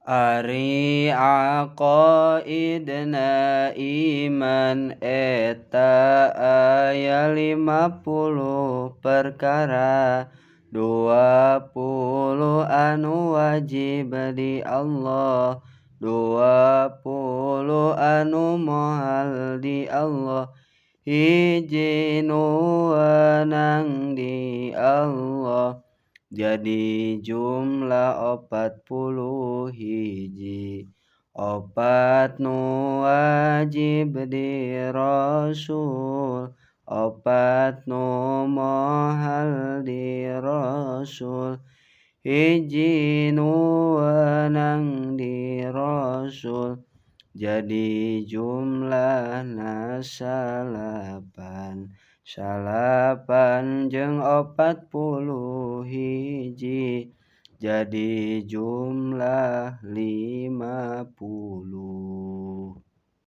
Ari aqaidna iman eta aya 50 perkara, 20 anu wajib di Allah, 20 anu moal di Allah, hiji nu wenang di Allah. Jadi jumlah 41, opat nu wajib di Rasul, opat nu moal di Rasul, hiji nu wenang di Rasul. Jadi jumlahna salapan jeung 41, jadi jumlah 50.